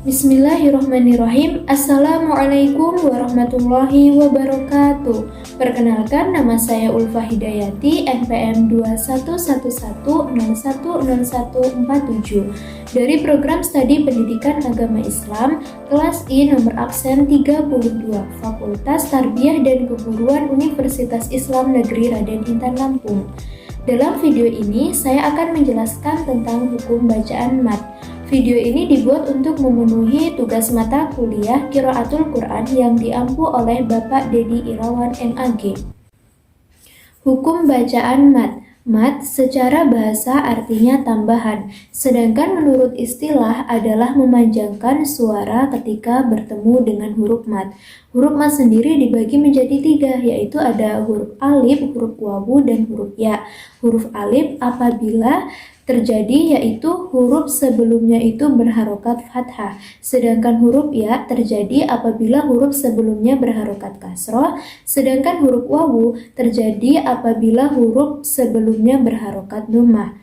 Bismillahirrahmanirrahim. Assalamualaikum warahmatullahi wabarakatuh. Perkenalkan, nama saya Ulfa Hidayati, NPM 2111010147 dari Program Studi Pendidikan Agama Islam, kelas I nomor absen 32, Fakultas Tarbiyah dan Keguruan Universitas Islam Negeri Raden Intan Lampung. Dalam video ini, saya akan menjelaskan tentang hukum bacaan mat. Video ini dibuat untuk memenuhi tugas mata kuliah Qiraatul Quran yang diampu oleh Bapak Dedi Irawan MAG. Hukum bacaan mat. Mat secara bahasa artinya tambahan, sedangkan menurut istilah adalah memanjangkan suara ketika bertemu dengan huruf mat. Huruf mat sendiri dibagi menjadi 3, yaitu ada huruf alif, huruf wawu, dan huruf ya. Huruf alif apabila terjadi yaitu huruf sebelumnya itu berharokat fathah, sedangkan huruf ya terjadi apabila huruf sebelumnya berharokat kasroh, sedangkan huruf wawu terjadi apabila huruf sebelumnya berharokat dhammah.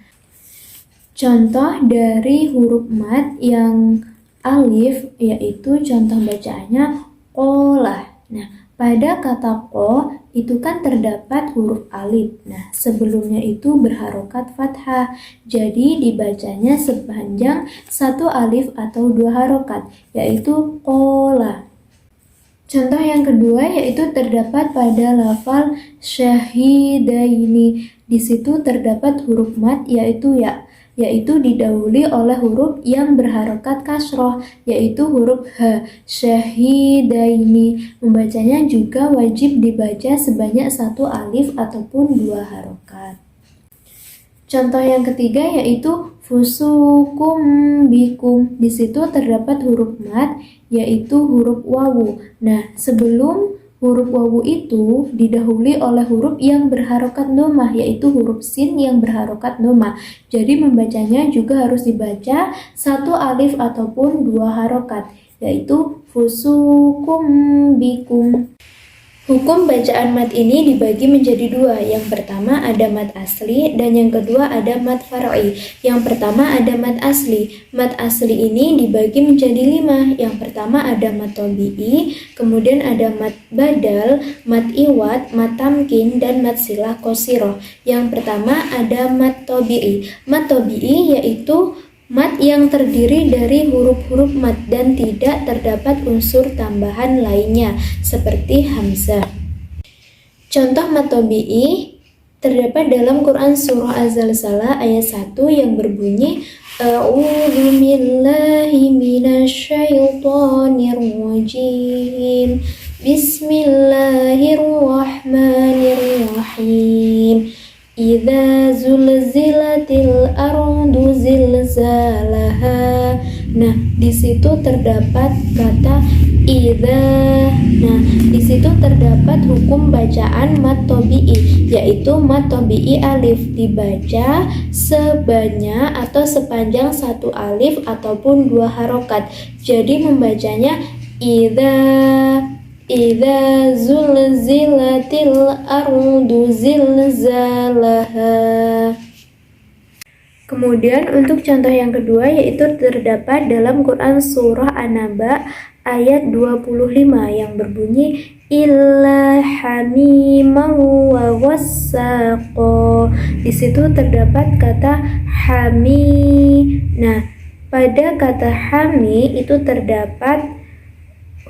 Contoh dari huruf mat yang alif yaitu contoh bacaannya qolah. Nah, pada kata ko itu kan terdapat huruf alif. Nah, sebelumnya itu berharokat fathah. Jadi dibacanya sepanjang 1 alif atau 2 harokat, yaitu qola. Contoh yang kedua yaitu terdapat pada lafal syahidaini. Di situ terdapat huruf mat yaitu ya, yaitu didahului oleh huruf yang berharokat kasroh, yaitu huruf H. Syahidaini. Membacanya juga wajib dibaca sebanyak 1 alif ataupun 2 harokat. Contoh yang ketiga yaitu fusukum bikum. Di situ terdapat huruf mat yaitu huruf wawu. Nah, sebelum huruf wawu itu didahului oleh huruf yang berharokat dhammah, yaitu huruf sin yang berharokat dhammah. Jadi membacanya juga harus dibaca 1 alif ataupun 2 harokat, yaitu fusukum bikum. Hukum bacaan mat ini dibagi menjadi 2. Yang pertama ada mat asli dan yang kedua ada mat far'i. Yang pertama ada mat asli. Mat asli ini dibagi menjadi 5. Yang pertama ada mat tabi'i, kemudian ada mat badal, mat iwad, mat tamkin, dan mat silah qasiroh. Yang pertama ada mat tabi'i. Mat tabi'i yaitu mat yang terdiri dari huruf-huruf mat dan tidak terdapat unsur tambahan lainnya seperti hamzah. Contoh mat tabi'i terdapat dalam Quran surah Az-Zalzalah ayat 1 yang berbunyi A'udzu billahi minasyaitonir rajim. Bismillahirrahmanirrahim. Idza zulzilatil ardu zilzalaha. Nah, di situ terdapat kata idza. Nah, di situ terdapat hukum bacaan mat tabi'i, yaitu mat tabi'i alif dibaca sebanyak atau sepanjang 1 alif ataupun 2 harokat. Jadi membacanya Idza zulzilatil ardu zilzalaha. Kemudian untuk contoh yang kedua yaitu terdapat dalam Quran surah An-Naba ayat 25 yang berbunyi illa hamimau wa wassaqo. Di situ terdapat kata hami. Nah, pada kata hami itu terdapat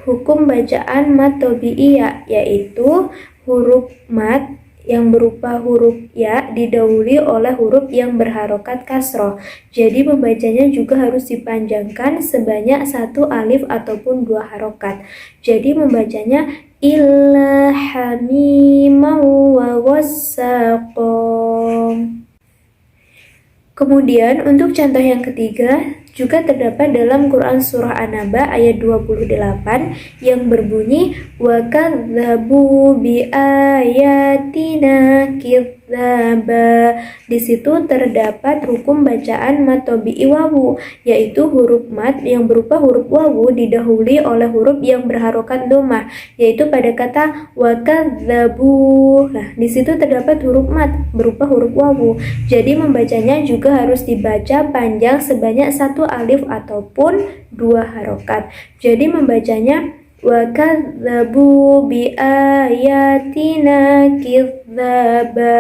hukum bacaan mat tabi'iyah, yaitu huruf mat yang berupa huruf ya didahului oleh huruf yang berharokat kasroh. Jadi membacanya juga harus dipanjangkan sebanyak 1 alif ataupun 2 harokat. Jadi membacanya illa hamimau wa wassaqom. Kemudian untuk contoh yang ketiga juga terdapat dalam Quran surah An-Naba ayat 28 yang berbunyi wa kadzabu bi ayatina kidzaba. Di situ terdapat hukum bacaan mad tabi'i wawu, yaitu huruf mad yang berupa huruf wawu didahului oleh huruf yang berharokat dhammah, yaitu pada kata wakadzabu. Nah, di situ terdapat huruf mad berupa huruf wawu. Jadi membacanya juga harus dibaca panjang sebanyak 1 alif ataupun 2 harokat. Jadi membacanya wakadzabu bi ayatina kidzaba.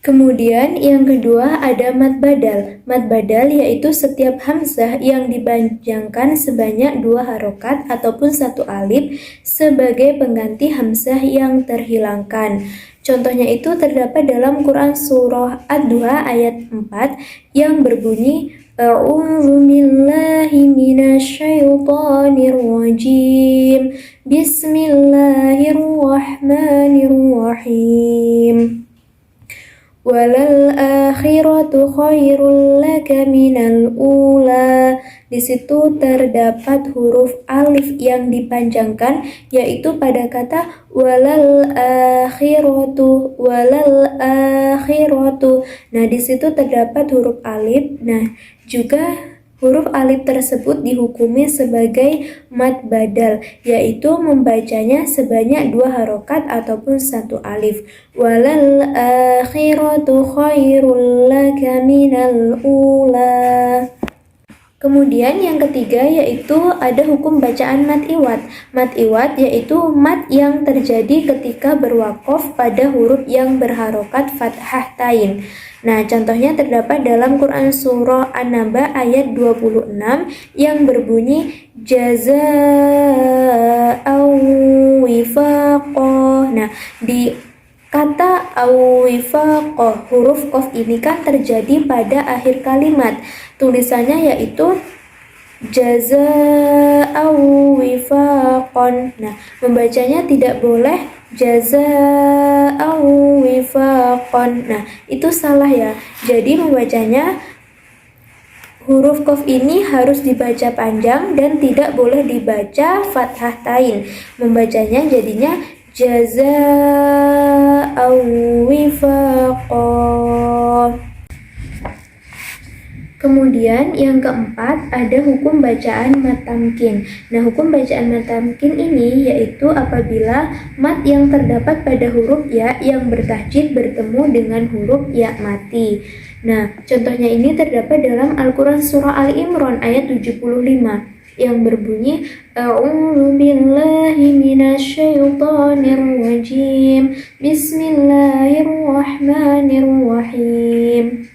Kemudian yang kedua ada mad badal. Mad badal yaitu setiap hamzah yang dipanjangkan sebanyak 2 harokat ataupun 1 alif sebagai pengganti hamzah yang terhilangkan. Contohnya itu terdapat dalam Quran Surah Ad-Duha ayat 4 yang berbunyi A'udzu billahi minasyaitonir rajim. Bismillahirrahmanirrahim. Walal akhiratu khairul laka minal ula. Di situ terdapat huruf alif yang dipanjangkan, yaitu pada kata walal akhiratu. Nah, di situ terdapat huruf alif. Nah, juga huruf alif tersebut dihukumi sebagai mad badal, yaitu membacanya sebanyak 2 harokat ataupun 1 alif. Walal akhiratu khairul laka minal ula. Kemudian yang ketiga yaitu ada hukum bacaan mad iwad. Mad iwad yaitu mad yang terjadi ketika berwakof pada huruf yang berharokat fathah tain. Nah, contohnya terdapat dalam Quran Surah An-Naba ayat 26 yang berbunyi jazaa'an wifaqah. Nah, di kata awifaqah, huruf qaf ini kan terjadi pada akhir kalimat. Tulisannya yaitu jazaa'an wifaqan. Nah, membacanya tidak boleh jazaa'an wifaqan. Nah, itu salah ya. Jadi membacanya huruf qaf ini harus dibaca panjang dan tidak boleh dibaca fathah tain. Membacanya jadinya jazaa'an wifaqan. Kemudian yang keempat ada hukum bacaan mad tamkin. Nah, hukum bacaan mad tamkin ini yaitu apabila mad yang terdapat pada huruf ya yang bertahjid bertemu dengan huruf ya mati. Nah, contohnya ini terdapat dalam Al-Quran Surah Al-Imran ayat 75 yang berbunyi A'udzu billahi minasyaitonir rajim. Bismillahirrahmanirrahim.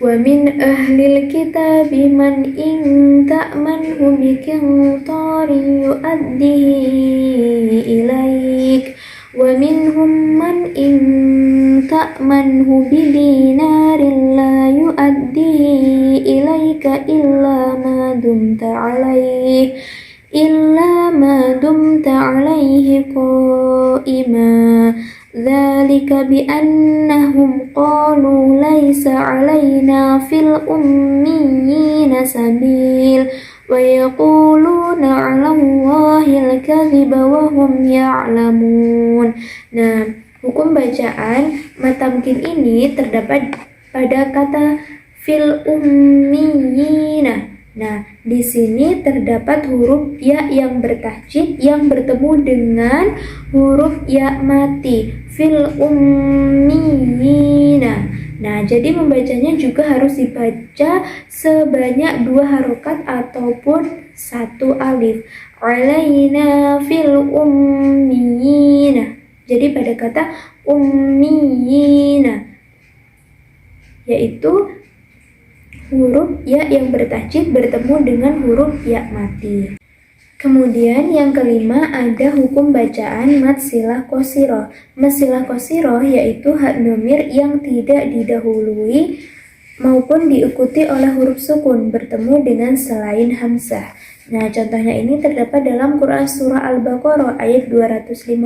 Wa min ahlil kitabi man in ta'manhu biqintarin yu'addihi ilaik wa minhum man in ta'manhu bidinarin la yu'addihi ilaika illa ma dumta alaihi qa'ima. Dzalika bi'annahum qalu laisa 'alaina fil ummiyina sabil wa yaquluna 'alallahil kadhiba wa hum ya'lamun. Nah, hukum bacaan mad tamkin ini terdapat pada kata fil ummiyina. Nah, di sini terdapat huruf ya yang bertahjid yang bertemu dengan huruf ya mati. Fil ummiyina. Nah, jadi membacanya juga harus dibaca sebanyak 2 harokat ataupun 1 alif. Alaina fil ummiyina. Jadi pada kata ummiyina yaitu huruf ya yang bertahjid bertemu dengan huruf ya mati. Kemudian yang kelima ada hukum bacaan mad silah qasirah. Mad silah qasirah yaitu hak dhamir yang tidak didahului maupun diikuti oleh huruf sukun bertemu dengan selain hamzah. Nah, contohnya ini terdapat dalam Quran Surah Al-Baqarah ayat 255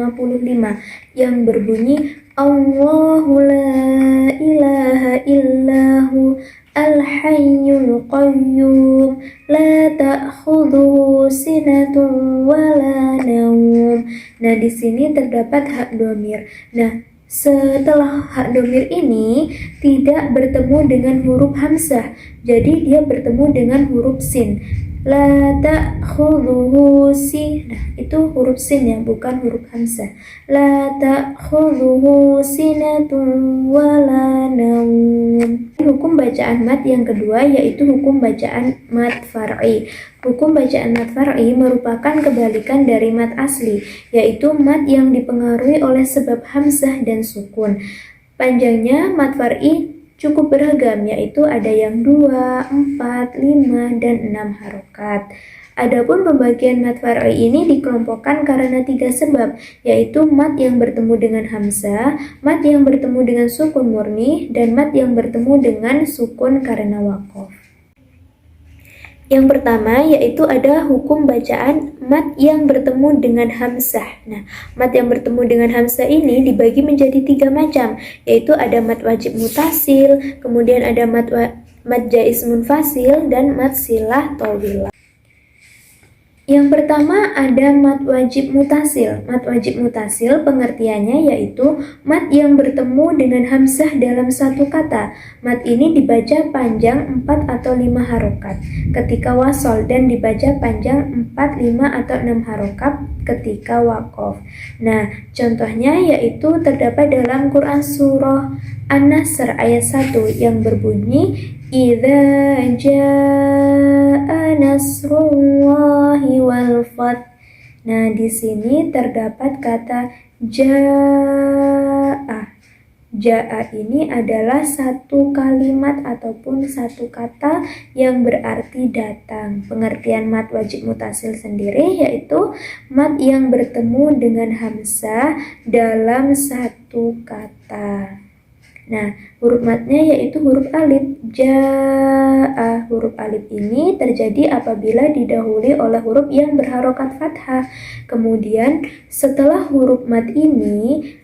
yang berbunyi Allahu la ilaha illahu Al-Hayyul Qayyum la ta'khudhuhu sinatun wala naum. Nah, di sini terdapat hak dhamir. Nah, setelah hak dhamir ini tidak bertemu dengan huruf hamzah, jadi dia bertemu dengan huruf sin. La ta'khudhuhu sin. Nah, itu huruf sin ya, bukan huruf hamzah. La ta'khudhuhu sinatun wala naum. Hukum bacaan mad yang kedua yaitu hukum bacaan mad far'i. Hukum bacaan mad far'i merupakan kebalikan dari mad asli, yaitu mad yang dipengaruhi oleh sebab hamzah dan sukun. Panjangnya mad far'i cukup beragam, yaitu ada yang 2, 4, 5, dan 6 harokat. Adapun pembagian mad far'i ini dikelompokkan karena 3 sebab, yaitu mad yang bertemu dengan hamzah, mad yang bertemu dengan sukun murni, dan mad yang bertemu dengan sukun karena waqaf. Yang pertama yaitu ada hukum bacaan mad yang bertemu dengan hamzah. Nah, mad yang bertemu dengan hamzah ini dibagi menjadi 3 macam, yaitu ada mad wajib mutasil, kemudian ada mad jaiz munfasil, dan mad silah tawilah. Yang pertama ada mad wajib mutasil. Mad wajib mutasil pengertiannya yaitu mad yang bertemu dengan hamzah dalam satu kata. Mad ini dibaca panjang 4 atau 5 harokat ketika wasol dan dibaca panjang 4, 5, atau 6 harokat ketika waqaf. Nah, contohnya yaitu terdapat dalam Quran surah An-Nasr ayat 1 yang berbunyi Idza jaa nasrullahi wal fath. Nah, di sini terdapat kata jaa. Jaa ini adalah satu kalimat ataupun satu kata yang berarti datang. Pengertian mad wajib mutasil sendiri yaitu mad yang bertemu dengan hamzah dalam satu kata. Nah, huruf madnya yaitu huruf alif, jaa. Huruf alif ini terjadi apabila didahului oleh huruf yang berharokat fathah. Kemudian setelah huruf mad ini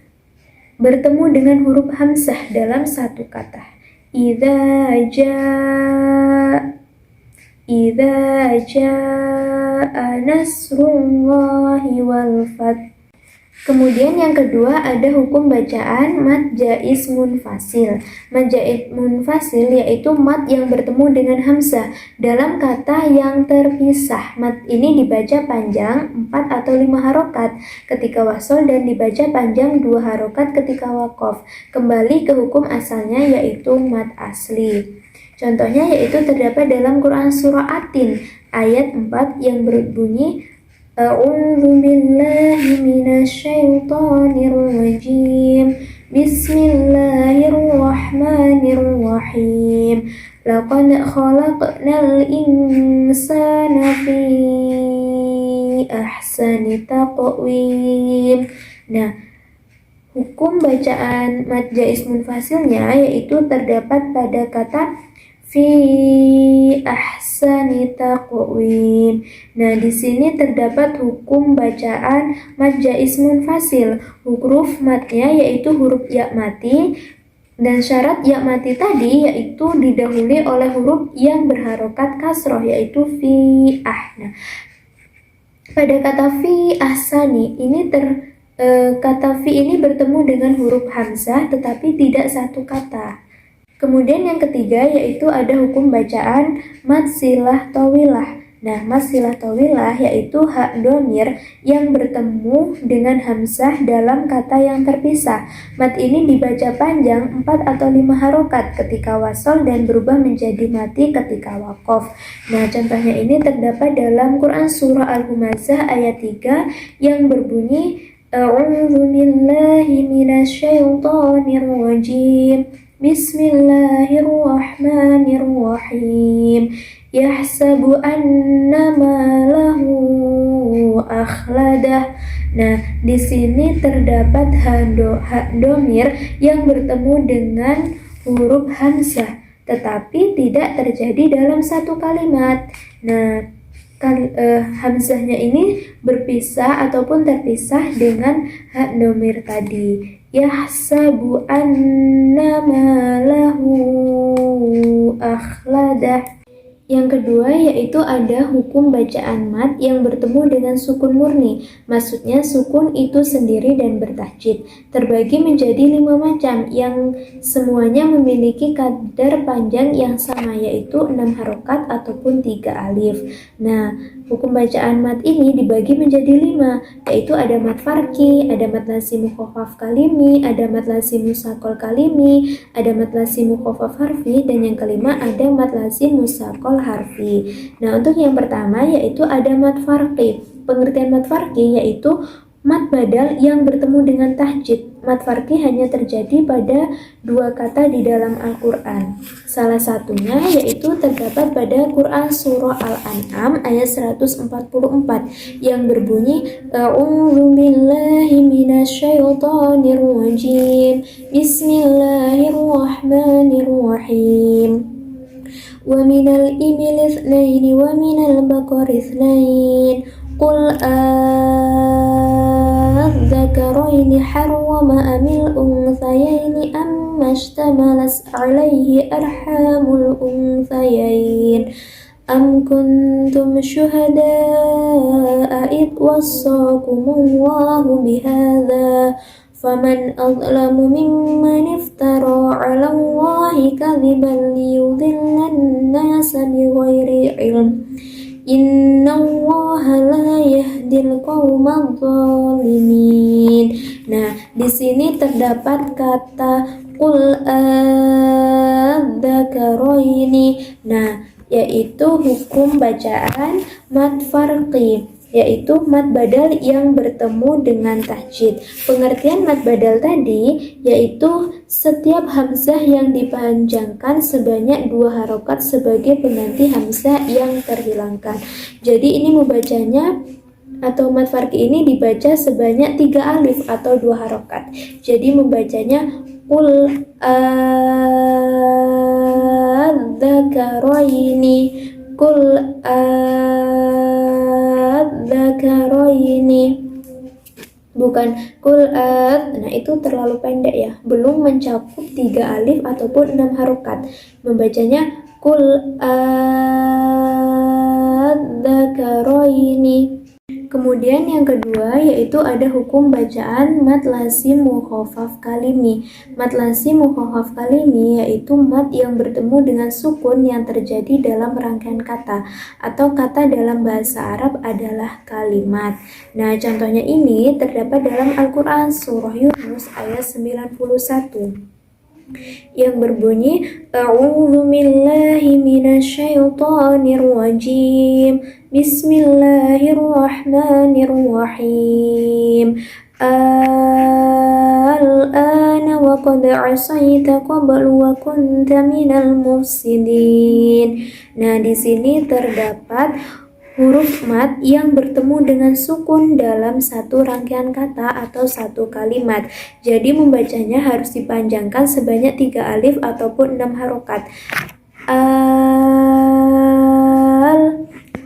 bertemu dengan huruf hamzah dalam satu kata. Idza jaa nasrullahi wal fath. Kemudian yang kedua ada hukum bacaan mad jaiz munfasil. Mad jaiz munfasil yaitu mad yang bertemu dengan hamzah dalam kata yang terpisah. Mad ini dibaca panjang 4 atau 5 harokat ketika wasol dan dibaca panjang 2 harokat ketika waqaf. Kembali ke hukum asalnya yaitu mad asli. Contohnya yaitu terdapat dalam Quran surah At-Tin ayat 4 yang berbunyi A'udzu billahi minasyaitonir rajim. Bismillahirrahmanirrahim. Laqad khalaqnal insana fi ahsani taqwim. Nah, hukum bacaan mad jaiz munfasilnya yaitu terdapat pada kata fi ahsani taqwim. Nah, di sini terdapat hukum bacaan mad jaiz munfasil. Huruf madnya yaitu huruf ya mati dan syarat ya mati tadi yaitu didahului oleh huruf yang berharokat kasroh yaitu fi ah. Nah, pada kata fi ahsani ini kata fi ini bertemu dengan huruf hamzah tetapi tidak satu kata. Kemudian yang ketiga yaitu ada hukum bacaan mad silah tawilah. Nah, mad silah tawilah yaitu hak dhamir yang bertemu dengan hamzah dalam kata yang terpisah. Mad ini dibaca panjang 4 atau 5 harokat ketika wasol dan berubah menjadi mati ketika waqaf. Nah, contohnya ini terdapat dalam Quran surah Al-Humazah ayat 3 yang berbunyi A'udzu billahi minasyaitonir rajim. Bismillahirrahmanirrahim. Yahsabu anna malahu akhladah. Nah, di sini terdapat hak dhamir yang bertemu dengan huruf hamzah, tetapi tidak terjadi dalam satu kalimat. Nah, hamzahnya ini berpisah ataupun terpisah dengan hak dhamir tadi. yahsabu anna malahu akhladah. Yang kedua yaitu ada hukum bacaan mat yang bertemu dengan sukun murni. Maksudnya sukun itu sendiri dan bertahjid. Terbagi menjadi 5 macam yang semuanya memiliki kadar panjang yang sama, yaitu 6 harokat ataupun 3 alif. Nah, hukum bacaan mat ini dibagi menjadi 5, yaitu ada mat farqi, ada mat lazim mukhaffaf kalimi, ada mat lazim musaqal kalimi, ada mat lazim mukhaffaf harfi, dan yang kelima ada mat lazim musaqal harfi. Nah, untuk yang pertama yaitu ada mat farqi. Pengertian mat farqi yaitu mat badal yang bertemu dengan tahjid. Mat farqi hanya terjadi pada 2 kata di dalam Al-Quran. Salah satunya yaitu terdapat pada Quran Surah Al-An'am ayat 144 yang berbunyi A'udzu billahi minasyaitonir rajim. Bismillahirrahmanirrahim. Wa minal ibili itsnaini wa minal baqari itsnain. Qul adzakaraini harrama amil unthayaini amma ishtamalat alaihi arhamul unthayain. Am kuntum syuhada'a id wassaakumullahu bihadza faman azlamu mimman iftara 'ala Allahi kadhiban liyudhillan nasa bighairi ilm. Innallaha la yahdil qaumadh dhalimin. Nah, di sini terdapat kata qul adzakaraini. Nah, yaitu hukum bacaan mat farqi, yaitu mat badal yang bertemu dengan tahjid. Pengertian mat badal tadi yaitu setiap hamzah yang dipanjangkan sebanyak 2 harokat sebagai pengganti hamzah yang terhilangkan. Jadi ini membacanya atau mat farqi ini dibaca sebanyak 3 alif atau 2 harokat. Jadi membacanya qul adzakaraini, qul adzakaraini, bukan qul nah itu terlalu pendek ya, belum mencakup 3 alif ataupun 6 harokat. Membacanya qul adzakaraini. Kemudian yang kedua yaitu ada hukum bacaan mat lazim mukhaffaf kalimi. Mat lazim mukhaffaf kalimi yaitu mat yang bertemu dengan sukun yang terjadi dalam rangkaian kata atau kata dalam bahasa Arab adalah kalimat. Nah, contohnya ini terdapat dalam Al-Quran Surah Yunus ayat 91 yang berbunyi A'udzu billahi minasyaitonir rajim. Bismillahirrahmanirrahim. Al-ana wa qad asaita qablu wa kunta minal mufsidin. Nah, di sini terdapat huruf mat yang bertemu dengan sukun dalam satu rangkaian kata atau satu kalimat. Jadi membacanya harus dipanjangkan sebanyak 3 alif ataupun 6 harokat.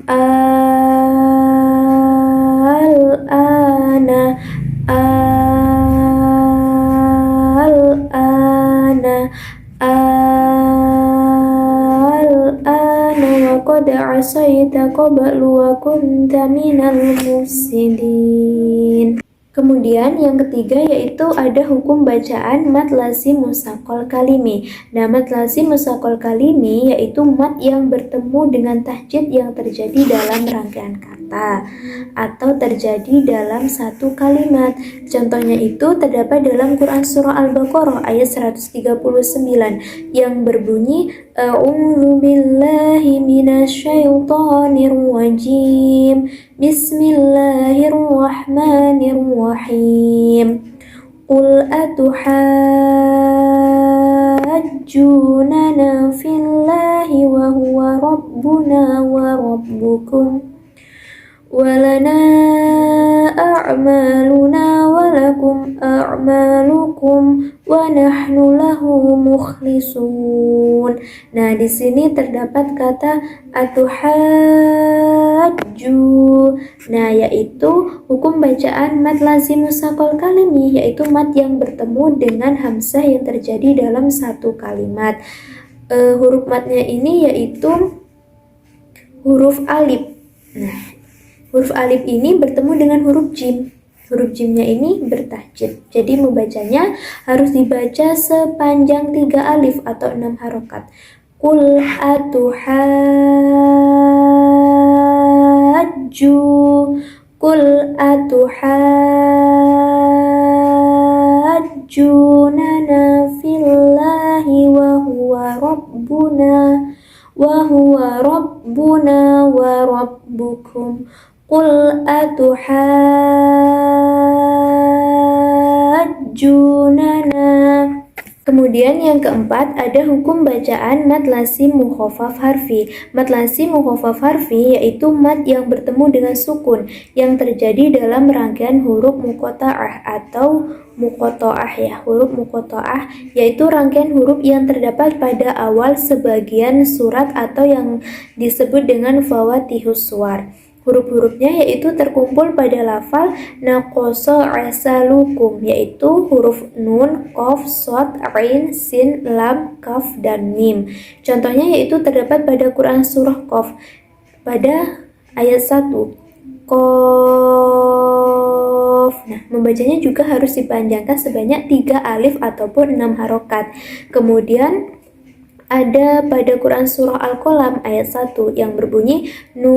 Al-ana, al-ana, al-ana wa qad asaita qablu wa kunta minal mufsidin. Kemudian yang ketiga yaitu ada hukum bacaan mat lazim musaqal kalimi. Nah, mat lazim musaqal kalimi yaitu mat yang bertemu dengan tahjid yang terjadi dalam rangkaian kata atau terjadi dalam satu kalimat. Contohnya itu terdapat dalam Quran Surah Al-Baqarah ayat 139 yang berbunyi A'udzu billahi minasyaitonir rajim. Bismillahirrahmanirrahim. Qul atuhajjunana fillahi wa huwa rabbuna wa rabbukum walana a'maluna walakum a'malukum wa nahnu lahu mukhlisun. Nah, di sini terdapat kata atuhajju. Nah, yaitu hukum bacaan mad lazim mushaqal kalimi, yaitu mad yang bertemu dengan hamzah yang terjadi dalam satu kalimat. Huruf madnya ini yaitu huruf alif. Nah, huruf alif ini bertemu dengan huruf jim. Huruf jimnya ini bertahjid. Jadi membacanya harus dibaca sepanjang 3 alif atau 6 harokat. Qul atuhajju. Qul atuhajjunana fillahi wa huwa rabbuna wa rabbukum. Qul atuhajjunana. Kemudian yang keempat ada hukum bacaan mad lazim mukhaffaf harfi. Mad lazim mukhaffaf harfi yaitu mad yang bertemu dengan sukun yang terjadi dalam rangkaian huruf muqatta'ah atau muqatta'ah ya. Huruf muqatta'ah yaitu rangkaian huruf yang terdapat pada awal sebagian surat atau yang disebut dengan fawatihus suwar. Huruf-hurufnya yaitu terkumpul pada lafal naqasa asalukum, yaitu huruf nun, qaf, shad, ain, sin, lam, kaf, dan mim. Contohnya yaitu terdapat pada Quran surah Qaf pada ayat 1. Qaf. Nah, membacanya juga harus dipanjangkan sebanyak 3 alif ataupun 6 harokat. Kemudian ada pada Quran surah Al-Qalam ayat 1 yang berbunyi nun.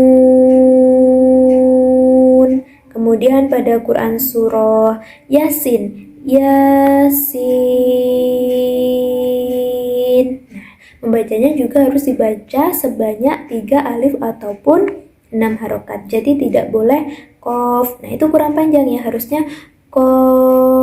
Kemudian pada Quran surah Yasin, Yasin. Nah, membacanya juga harus dibaca sebanyak 3 alif ataupun 6 harokat. Jadi tidak boleh qaf. Nah, itu kurang panjang ya, harusnya qaf.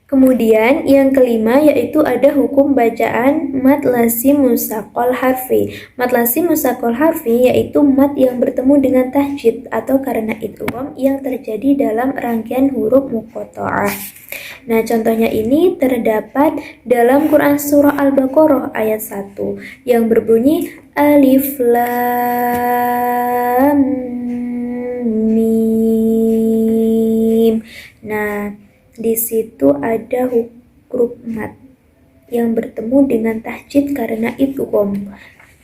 Kemudian yang kelima yaitu ada hukum bacaan mad lazim mushaqal harfi. Mad lazim mushaqal harfi yaitu mad yang bertemu dengan tahjid atau karena idgham yang terjadi dalam rangkaian huruf muqatta'ah. Nah, contohnya ini terdapat dalam Quran surah Al-Baqarah ayat 1 yang berbunyi alif lam mim. Nah, di situ ada huruf mad yang bertemu dengan tahjid karena idgham.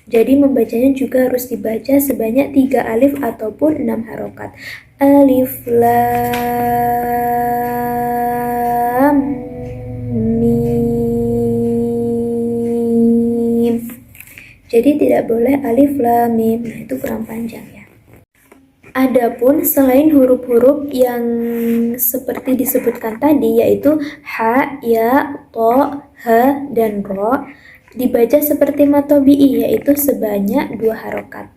Jadi membacanya juga harus dibaca sebanyak 3 alif ataupun 6 harokat. Alif lam mim. Jadi tidak boleh alif lam mim. Nah, itu kurang panjang ya. Adapun selain huruf-huruf yang seperti disebutkan tadi yaitu ha, ya, to, ha, dan ro dibaca seperti mad tabi'i yaitu sebanyak 2 harokat.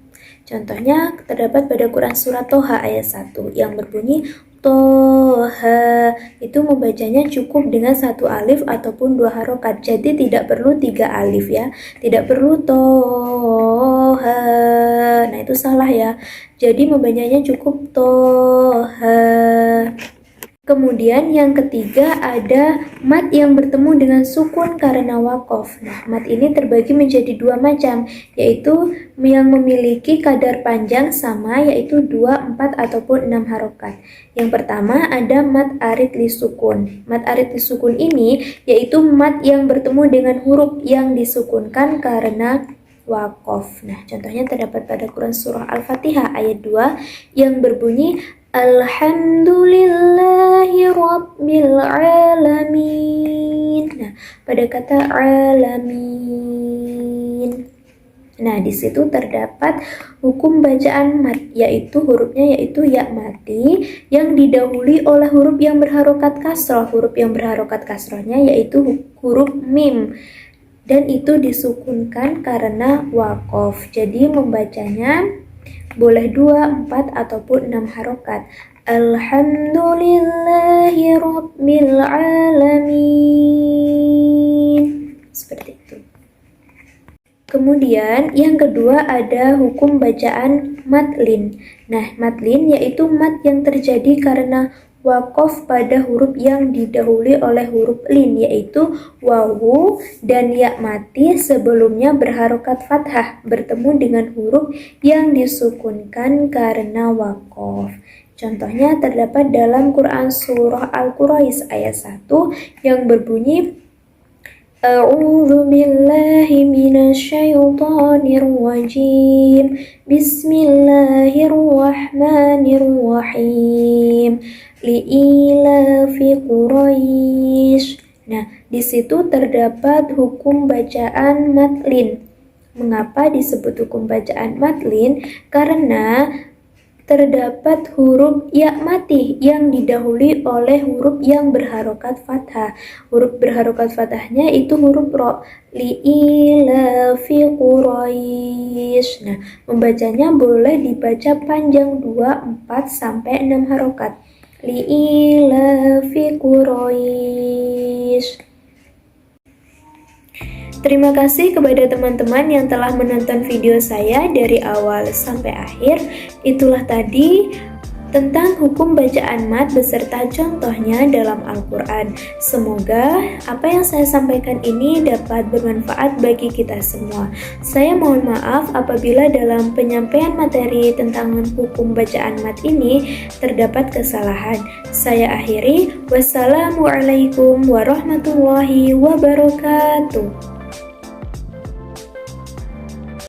Contohnya terdapat pada Quran surah Toha ayat 1 yang berbunyi Toha. Itu membacanya cukup dengan 1 alif ataupun 2 harokat. Jadi tidak perlu 3 alif ya. Tidak perlu Toha. Nah, itu salah ya. Jadi membacanya cukup Toha. Kemudian yang ketiga ada mad yang bertemu dengan sukun karena waqaf. Nah, mad ini terbagi menjadi 2 macam, yaitu yang memiliki kadar panjang sama yaitu 2, 4 ataupun 6 harokat. Yang pertama ada mad arid li sukun. Mad arid li sukun ini yaitu mad yang bertemu dengan huruf yang disukunkan karena waqaf. Nah, contohnya terdapat pada Quran surah Al-Fatihah ayat 2 yang berbunyi Alhamdulillahi Rabbil Alamin. Nah, pada kata alamin. Nah, di situ terdapat hukum bacaan mad, yaitu hurufnya yaitu ya mati yang didahului oleh huruf yang berharokat kasroh. Huruf yang berharokat kasrohnya yaitu huruf mim. Dan itu disukunkan karena waqaf. Jadi membacanya boleh 2, 4 ataupun 6 harokat. Alhamdulillahi Rabbil Alamin. Seperti itu. Kemudian yang kedua ada hukum bacaan matlin. Nah, matlin yaitu mat yang terjadi karena wakof pada huruf yang didahului oleh huruf lin, yaitu wawu dan ya mati sebelumnya berharokat fathah bertemu dengan huruf yang disukunkan karena wakof. Contohnya terdapat dalam Quran Surah Al-Quraish ayat 1 yang berbunyi A'udzu billahi minasyaitonir rajim. Bismillahirrahmanirrahim. Li'ilafi Quraisy. Nah, di situ terdapat hukum bacaan matlin. Mengapa disebut hukum bacaan matlin? Karena terdapat huruf ya mati yang didahului oleh huruf yang berharokat fathah. Huruf berharokat fathahnya itu huruf ro. Li'ilafi Quraisy. Nah, membacanya boleh dibaca panjang 2, 4, sampai 6 harokat. Li'ilafi Quraisy. Terima kasih kepada teman-teman yang telah menonton video saya dari awal sampai akhir. Itulah tadi tentang hukum bacaan mat beserta contohnya dalam Al-Quran. Semoga apa yang saya sampaikan ini dapat bermanfaat bagi kita semua. Saya mohon maaf apabila dalam penyampaian materi tentang hukum bacaan mat ini terdapat kesalahan. Saya akhiri. Wassalamualaikum warahmatullahi wabarakatuh.